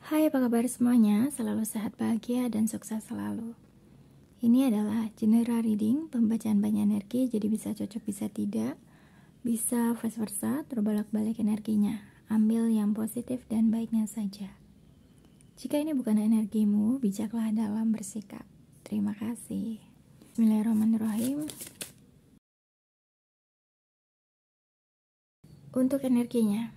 Hai, apa kabar semuanya? Selalu sehat, bahagia, dan sukses selalu. Ini adalah general reading, pembacaan banyak energi, jadi bisa cocok, bisa tidak, bisa vice versa, terbolak-balik energinya. Ambil yang positif dan baiknya saja. Jika ini bukan energimu, bijaklah dalam bersikap. Terima kasih. Bismillahirrahmanirrahim. Untuk energinya,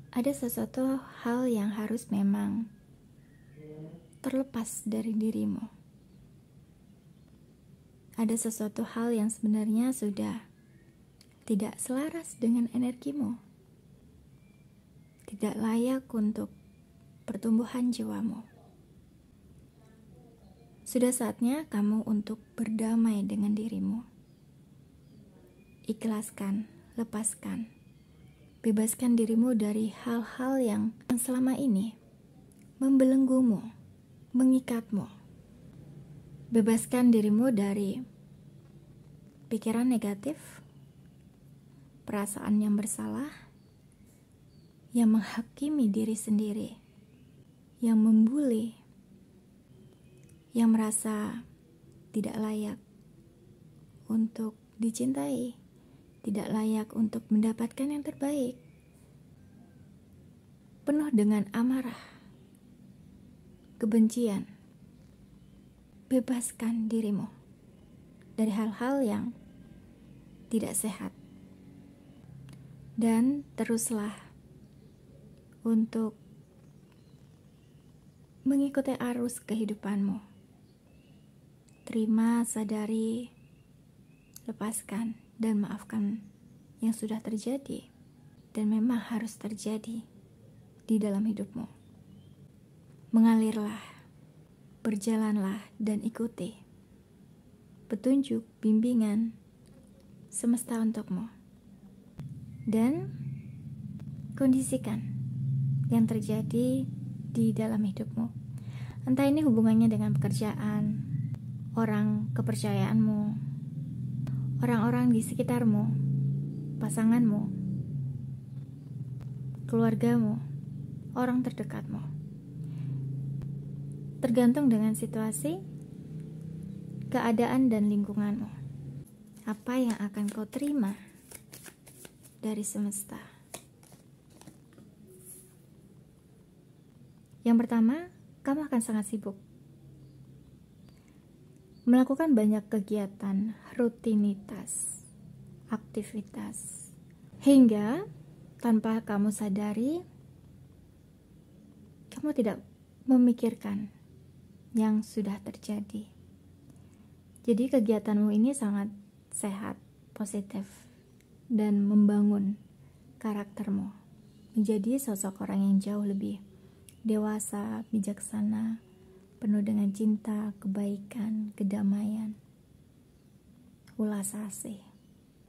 ada sesuatu hal yang harus memang terlepas dari dirimu. Ada sesuatu hal yang sebenarnya sudah tidak selaras dengan energimu, tidak layak untuk pertumbuhan jiwamu. Sudah saatnya kamu untuk berdamai dengan dirimu. Ikhlaskan, lepaskan, bebaskan dirimu dari hal-hal yang selama ini membelenggumu, mengikatmu. Bebaskan dirimu dari pikiran negatif, perasaan yang bersalah, yang menghakimi diri sendiri, yang membuli, yang merasa tidak layak untuk dicintai, tidak layak untuk mendapatkan yang terbaik, penuh dengan amarah, kebencian. Bebaskan dirimu dari hal-hal yang tidak sehat, dan teruslah untuk mengikuti arus kehidupanmu. Terima, sadari, lepaskan, dan maafkan yang sudah terjadi dan memang harus terjadi di dalam hidupmu. Mengalirlah, berjalanlah, dan ikuti petunjuk, bimbingan semesta untukmu, dan kondisikan yang terjadi di dalam hidupmu. Entah ini hubungannya dengan pekerjaan, orang kepercayaanmu, orang-orang di sekitarmu, pasanganmu, keluargamu, orang terdekatmu. Tergantung dengan situasi, keadaan, dan lingkunganmu. Apa yang akan kau terima dari semesta? Yang pertama, kamu akan sangat sibuk melakukan banyak kegiatan, rutinitas, aktivitas, hingga tanpa kamu sadari, kamu tidak memikirkan yang sudah terjadi. Jadi kegiatanmu ini sangat sehat, positif, dan membangun karaktermu menjadi sosok orang yang jauh lebih dewasa, bijaksana, penuh dengan cinta, kebaikan, kedamaian, ulas asih.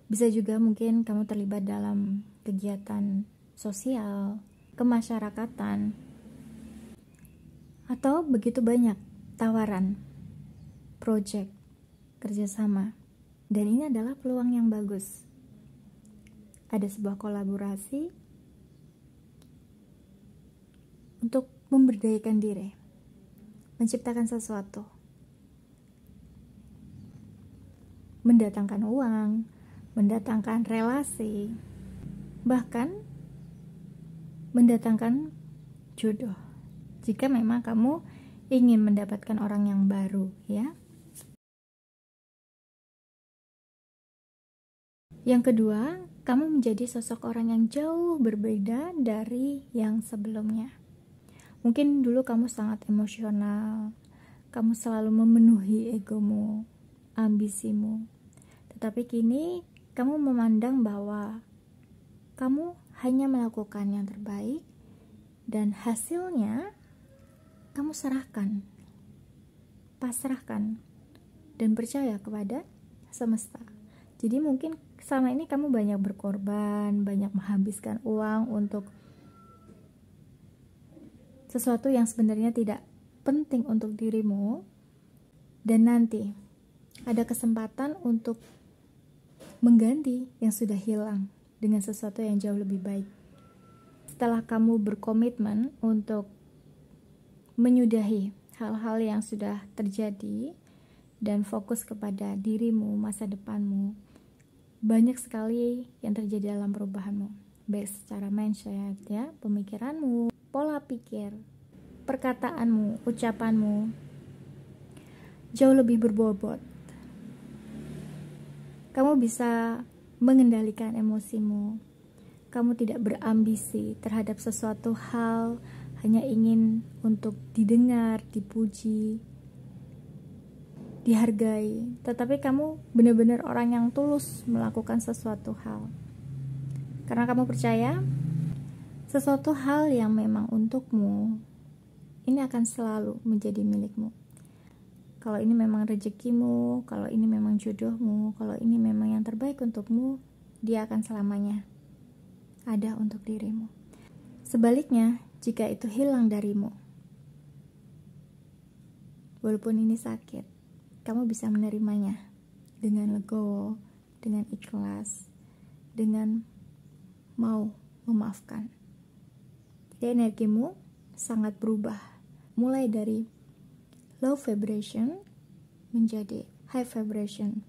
Bisa juga mungkin kamu terlibat dalam kegiatan sosial, kemasyarakatan, atau begitu banyak tawaran, proyek, kerjasama. Dan ini adalah peluang yang bagus. Ada sebuah kolaborasi untuk memberdayakan diri, menciptakan sesuatu, mendatangkan uang, mendatangkan relasi, bahkan mendatangkan jodoh. Jika memang kamu ingin mendapatkan orang yang baru, ya. Yang kedua, kamu menjadi sosok orang yang jauh berbeda dari yang sebelumnya. Mungkin dulu kamu sangat emosional, kamu selalu memenuhi egomu, ambisimu. Tetapi kini kamu memandang bahwa kamu hanya melakukan yang terbaik, dan hasilnya kamu serahkan, pasrahkan, dan percaya kepada semesta. Jadi mungkin selama ini kamu banyak berkorban, banyak menghabiskan uang untuk sesuatu yang sebenarnya tidak penting untuk dirimu, dan nanti ada kesempatan untuk mengganti yang sudah hilang dengan sesuatu yang jauh lebih baik. setelah kamu berkomitmen untuk menyudahi hal-hal yang sudah terjadi dan fokus kepada dirimu, masa depanmu, banyak sekali yang terjadi dalam perubahanmu, baik secara mindset ya, pemikiranmu, pola pikir, perkataanmu, ucapanmu jauh lebih berbobot. Kamu bisa mengendalikan emosimu. Kamu tidak berambisi terhadap sesuatu hal, hanya ingin untuk didengar, dipuji, dihargai. Tetapi kamu benar-benar orang yang tulus melakukan sesuatu hal. Karena kamu percaya sesuatu hal yang memang untukmu, ini akan selalu menjadi milikmu. Kalau ini memang rezekimu, kalau ini memang jodohmu, kalau ini memang yang terbaik untukmu, dia akan selamanya ada untuk dirimu. Sebaliknya, jika itu hilang darimu, walaupun ini sakit, kamu bisa menerimanya dengan legowo, dengan ikhlas, dengan mau memaafkan. Jadi energimu sangat berubah, mulai dari low vibration menjadi high vibration,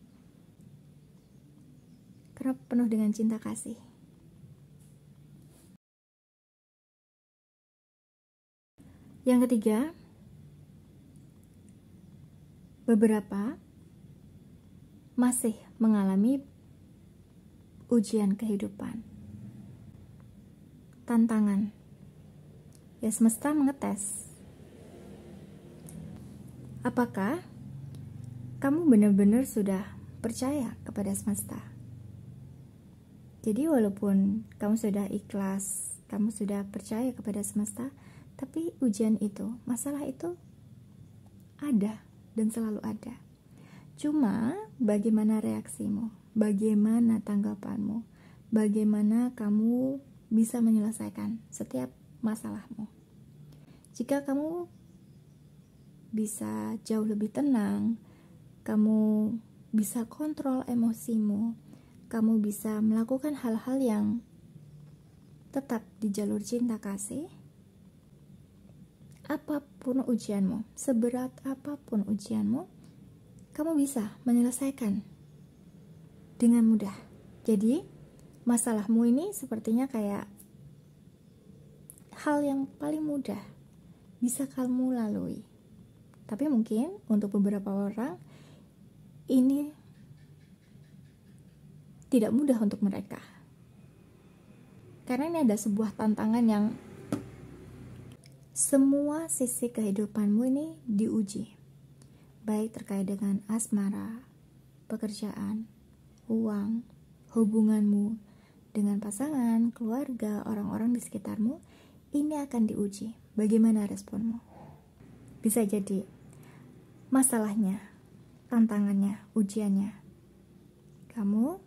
karena penuh dengan cinta kasih. Yang ketiga, beberapa masih mengalami ujian kehidupan, tantangan. Ya, semesta mengetes. Apakah kamu benar-benar sudah percaya kepada semesta? Jadi walaupun kamu sudah ikhlas, kamu sudah percaya kepada semesta, tapi ujian itu, masalah itu ada dan selalu ada. Cuma bagaimana reaksimu, bagaimana tanggapanmu, bagaimana kamu bisa menyelesaikan setiap masalahmu. Jika kamu bisa jauh lebih tenang, kamu bisa kontrol emosimu, kamu bisa melakukan hal-hal yang tetap di jalur cinta kasih. Apapun ujianmu, seberat apapun ujianmu, kamu bisa menyelesaikan dengan mudah. Jadi masalahmu ini sepertinya kayak hal yang paling mudah bisa kamu lalui. Tapi mungkin untuk beberapa orang ini tidak mudah untuk mereka. Karena ini ada sebuah tantangan yang semua sisi kehidupanmu ini diuji. Baik terkait dengan asmara, pekerjaan, uang, hubunganmu dengan pasangan, keluarga, orang-orang di sekitarmu, ini akan diuji. Bagaimana responmu? Bisa jadi masalahnya, tantangannya, ujiannya, kamu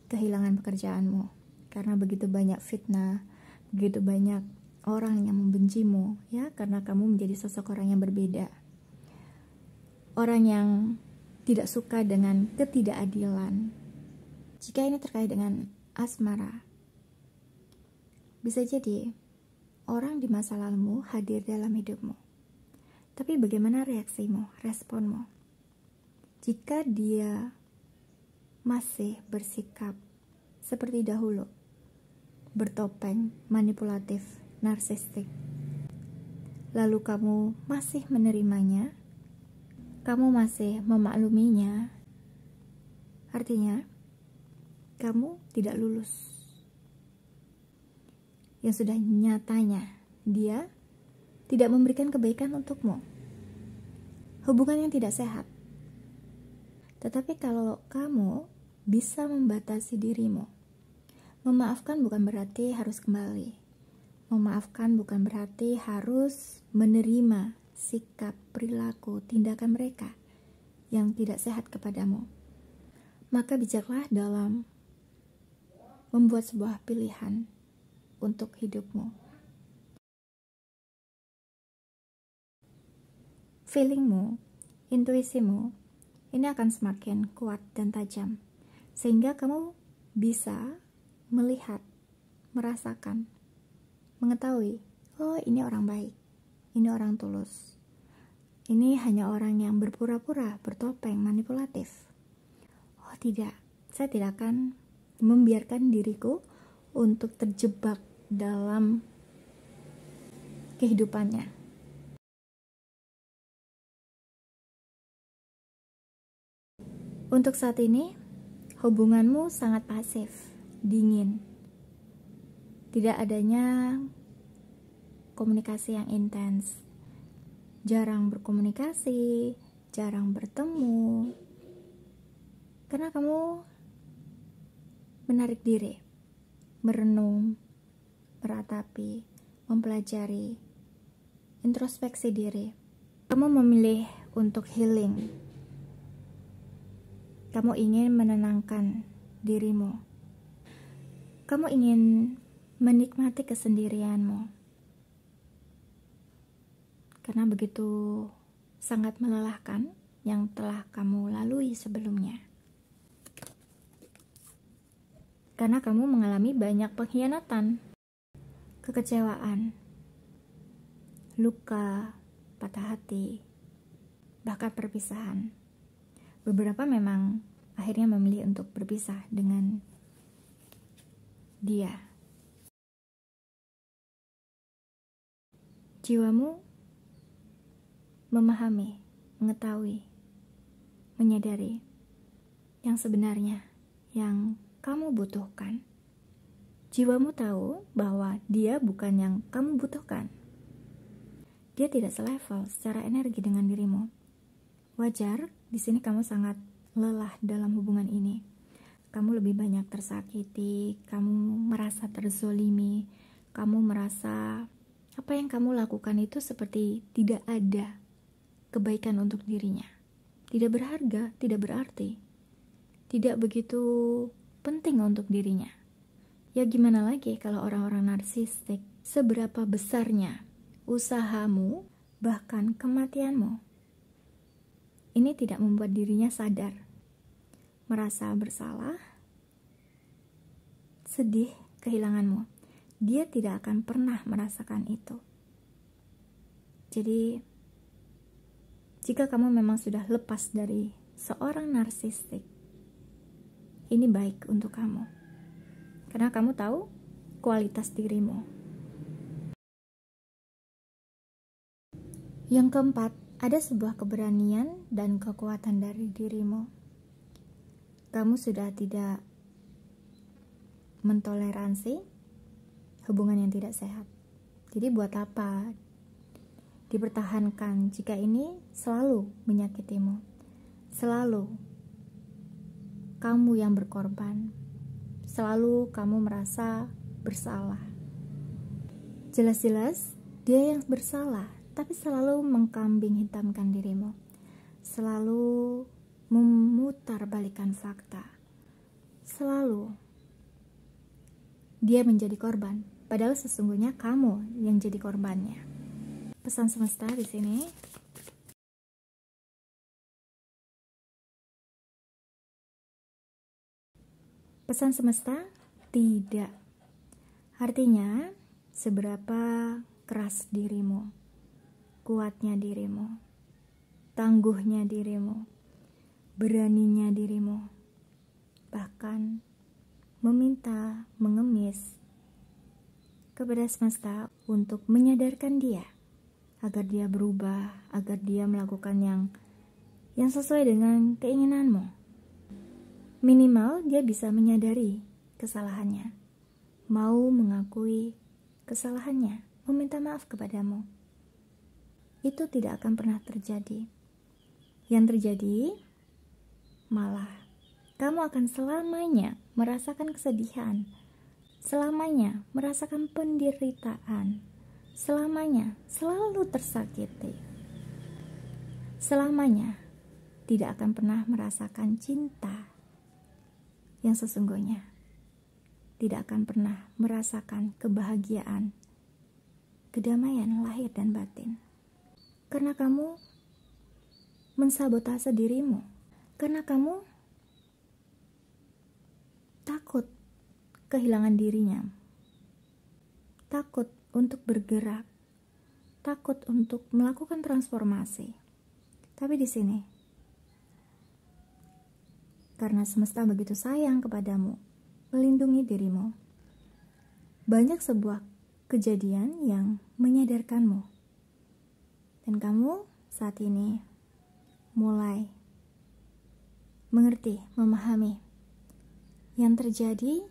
kehilangan pekerjaanmu karena begitu banyak fitnah, begitu banyak orang yang membencimu, ya, karena kamu menjadi sosok orang yang berbeda, orang yang tidak suka dengan ketidakadilan. Jika ini terkait dengan asmara, bisa jadi orang di masa lalumu hadir dalam hidupmu. Tapi bagaimana reaksimu, responmu? Jika dia masih bersikap seperti dahulu, bertopeng, manipulatif, narsistik, lalu kamu masih menerimanya, kamu masih memakluminya, artinya kamu tidak lulus. Yang sudah nyatanya dia tidak memberikan kebaikan untukmu, hubungan yang tidak sehat. Tetapi kalau kamu bisa membatasi dirimu, memaafkan bukan berarti harus kembali. Memaafkan bukan berarti harus menerima sikap, perilaku, tindakan mereka yang tidak sehat kepadamu. Maka bijaklah dalam membuat sebuah pilihan untuk hidupmu. Feelingmu, intuisimu, ini akan semakin kuat dan tajam, sehingga kamu bisa melihat, merasakan mengetahui, oh ini orang baik, ini orang tulus, ini hanya orang yang berpura-pura, bertopeng, manipulatif. Oh tidak, saya tidak akan membiarkan diriku untuk terjebak dalam kehidupannya. Untuk saat ini, hubunganmu sangat pasif, dingin. Tidak adanya komunikasi yang intens. Jarang berkomunikasi, jarang bertemu. Karena kamu menarik diri, merenung, meratapi, mempelajari, introspeksi diri. Kamu memilih untuk healing. Kamu ingin menenangkan dirimu. Kamu ingin menikmati kesendirianmu. Karena begitu sangat melelahkan yang telah kamu lalui sebelumnya. Karena kamu mengalami banyak pengkhianatan, kekecewaan, luka, patah hati, bahkan perpisahan. Beberapa memang akhirnya memilih untuk berpisah dengan dia. Jiwamu memahami, mengetahui, menyadari yang sebenarnya yang kamu butuhkan. Jiwamu tahu bahwa dia bukan yang kamu butuhkan. Dia tidak selevel secara energi dengan dirimu. Wajar, di sini kamu sangat lelah dalam hubungan ini. Kamu lebih banyak tersakiti, kamu merasa terzolimi, kamu merasa apa yang kamu lakukan itu seperti tidak ada kebaikan untuk dirinya. Tidak berharga, tidak berarti, tidak begitu penting untuk dirinya. Ya gimana lagi kalau orang-orang narsistik, seberapa besarnya usahamu, bahkan kematianmu, ini tidak membuat dirinya sadar, merasa bersalah, sedih kehilanganmu. Dia tidak akan pernah merasakan itu. Jadi, jika kamu memang sudah lepas dari seorang narsistik, ini baik untuk kamu. Karena kamu tahu kualitas dirimu. Yang keempat, ada sebuah keberanian dan kekuatan dari dirimu. Kamu sudah tidak mentoleransi hubungan yang tidak sehat. Jadi buat apa dipertahankan jika ini selalu menyakitimu? Selalu kamu yang berkorban. Selalu kamu merasa bersalah. Jelas-jelas dia yang bersalah, tapi selalu mengkambing hitamkan dirimu, selalu memutarbalikkan fakta, selalu dia menjadi korban, padahal sesungguhnya kamu yang jadi korbannya. Pesan semesta di sini, pesan semesta tidak, artinya seberapa keras dirimu, kuatnya dirimu, tangguhnya dirimu, beraninya dirimu, bahkan meminta, mengemis kepada semesta untuk menyadarkan dia agar dia berubah, agar dia melakukan yang sesuai dengan keinginanmu. Minimal dia bisa menyadari kesalahannya, mau mengakui kesalahannya, meminta maaf kepadamu. Itu tidak akan pernah terjadi. Yang terjadi malah kamu akan selamanya merasakan kesedihan, selamanya merasakan penderitaan, selamanya selalu tersakiti, selamanya tidak akan pernah merasakan cinta yang sesungguhnya, tidak akan pernah merasakan kebahagiaan, kedamaian lahir dan batin. Karena kamu mensabotase dirimu, karena kamu takut kehilangan dirinya, takut untuk bergerak, takut untuk melakukan transformasi. Tapi di sini, karena semesta begitu sayang kepadamu, melindungi dirimu, banyak sebuah kejadian yang menyadarkanmu. Dan kamu saat ini mulai mengerti, memahami yang terjadi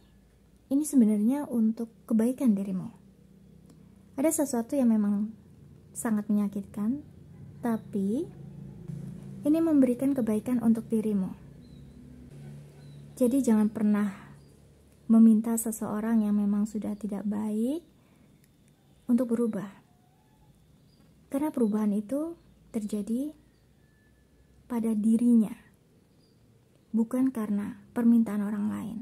ini sebenarnya untuk kebaikan dirimu. Ada sesuatu yang memang sangat menyakitkan, tapi ini memberikan kebaikan untuk dirimu. Jadi jangan pernah meminta seseorang yang memang sudah tidak baik untuk berubah. Karena perubahan itu terjadi pada dirinya, bukan karena permintaan orang lain.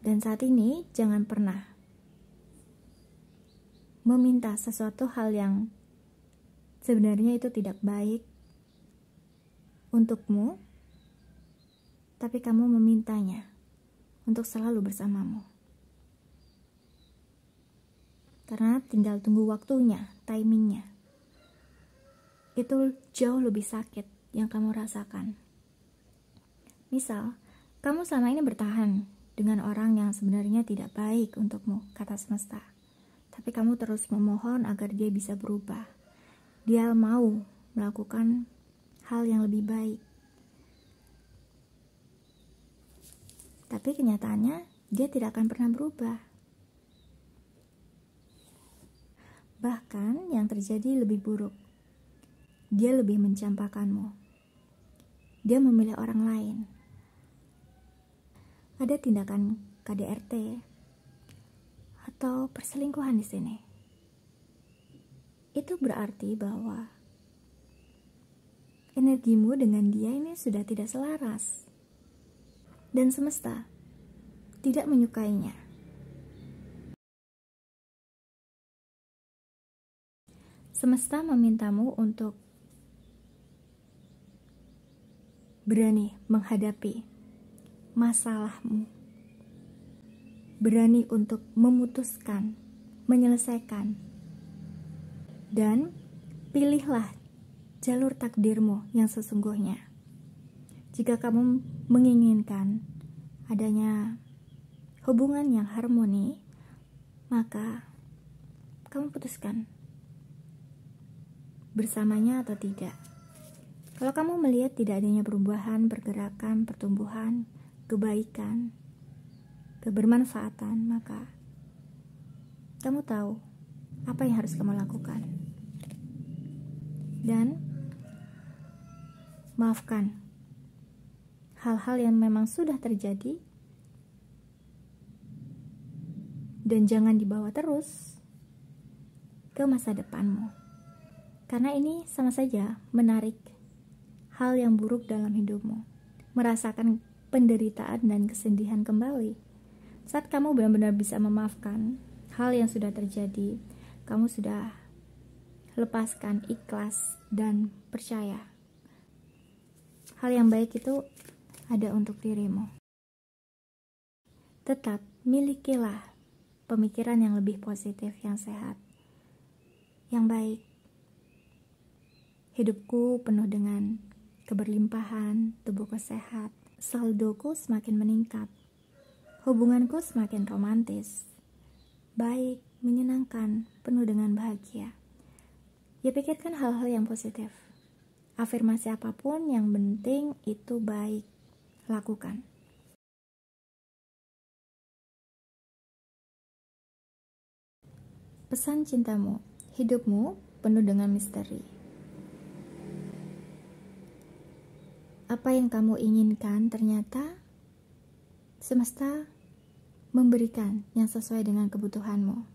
Dan saat ini jangan pernah meminta sesuatu hal yang sebenarnya itu tidak baik untukmu, tapi kamu memintanya untuk selalu bersamamu. Karena tinggal tunggu waktunya, timingnya. Itu jauh lebih sakit yang kamu rasakan. Misal, kamu selama ini bertahan dengan orang yang sebenarnya tidak baik untukmu, kata semesta. Tapi kamu terus memohon agar dia bisa berubah. Dia mau melakukan hal yang lebih baik. Tapi kenyataannya dia tidak akan pernah berubah. Bahkan yang terjadi lebih buruk. Dia lebih mencampakkanmu. Dia memilih orang lain. Ada tindakan KDRT atau perselingkuhan di sini. Itu berarti bahwa energimu dengan dia ini sudah tidak selaras. Dan semesta tidak menyukainya. Semesta memintamu untuk berani menghadapi masalahmu. Berani untuk memutuskan, menyelesaikan. Dan pilihlah jalur takdirmu yang sesungguhnya. Jika kamu menginginkan adanya hubungan yang harmoni, maka kamu putuskan bersamanya atau tidak. Kalau kamu melihat tidak adanya perubahan, pergerakan, pertumbuhan, kebaikan, kebermanfaatan, maka kamu tahu apa yang harus kamu lakukan. Dan maafkan hal-hal yang memang sudah terjadi, dan jangan dibawa terus ke masa depanmu, karena ini sama saja menarik hal yang buruk dalam hidupmu, merasakan penderitaan dan kesedihan kembali. Saat kamu benar-benar bisa memaafkan hal yang sudah terjadi, kamu sudah lepaskan, ikhlas, dan percaya hal yang baik itu ada untuk dirimu. Tetap milikilah pemikiran yang lebih positif, yang sehat, yang baik. Hidupku penuh dengan keberlimpahan, tubuhku sehat, saldoku semakin meningkat, hubunganku semakin romantis, baik, menyenangkan, penuh dengan bahagia. Ya, pikirkan hal-hal yang positif. Afirmasi apapun yang penting itu baik. Lakukan. Pesan cintamu, hidupmu penuh dengan misteri. Apa yang kamu inginkan ternyata semesta memberikan yang sesuai dengan kebutuhanmu,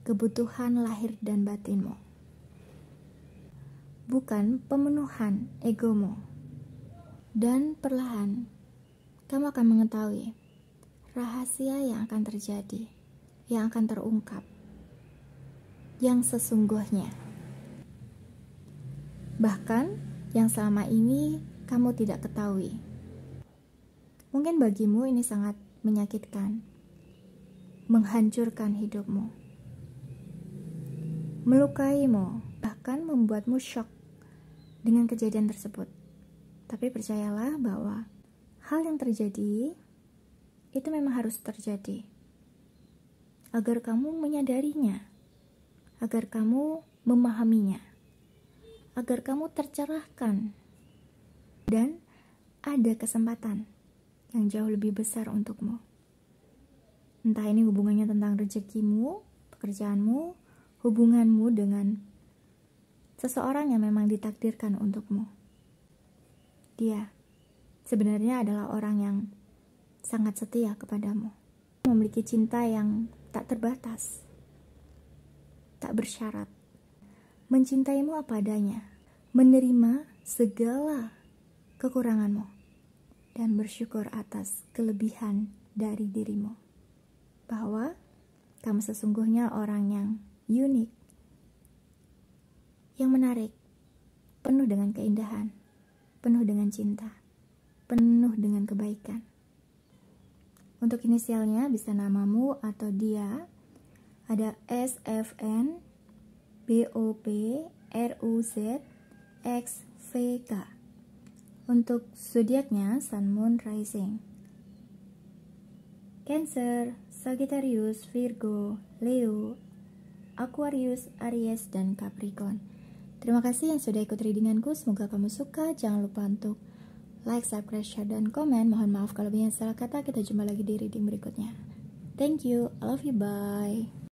kebutuhan lahir dan batinmu, bukan pemenuhan egomu. Dan perlahan kamu akan mengetahui rahasia yang akan terjadi, yang akan terungkap, yang sesungguhnya. Bahkan yang selama ini kamu tidak ketahui. Mungkin bagimu ini sangat menyakitkan, menghancurkan hidupmu. melukaimu, bahkan membuatmu shock dengan kejadian tersebut. Tapi percayalah bahwa hal yang terjadi itu memang harus terjadi agar kamu menyadarinya, agar kamu memahaminya, agar kamu tercerahkan dan ada kesempatan yang jauh lebih besar untukmu. Entah ini hubungannya tentang rezekimu, pekerjaanmu, hubunganmu dengan seseorang yang memang ditakdirkan untukmu. Dia sebenarnya adalah orang yang sangat setia kepadamu, memiliki cinta yang tak terbatas, tak bersyarat, mencintaimu apa adanya, menerima segala kekuranganmu, dan bersyukur atas kelebihan dari dirimu. Bahwa kamu sesungguhnya orang yang unik, yang menarik, penuh dengan keindahan, penuh dengan cinta, penuh dengan kebaikan. Untuk inisialnya bisa namamu atau dia, ada SFN, BOP, RUZ, XVK. Untuk zodiaknya Sun, Moon, Rising, Cancer, Sagittarius, Virgo, Leo, Aquarius, Aries, dan Capricorn. Terima kasih yang sudah ikut readinganku. Semoga kamu suka. Jangan lupa untuk like, subscribe, share, dan komen. Mohon maaf kalau banyak salah kata. Kita jumpa lagi di reading berikutnya. Thank you. I love you. Bye.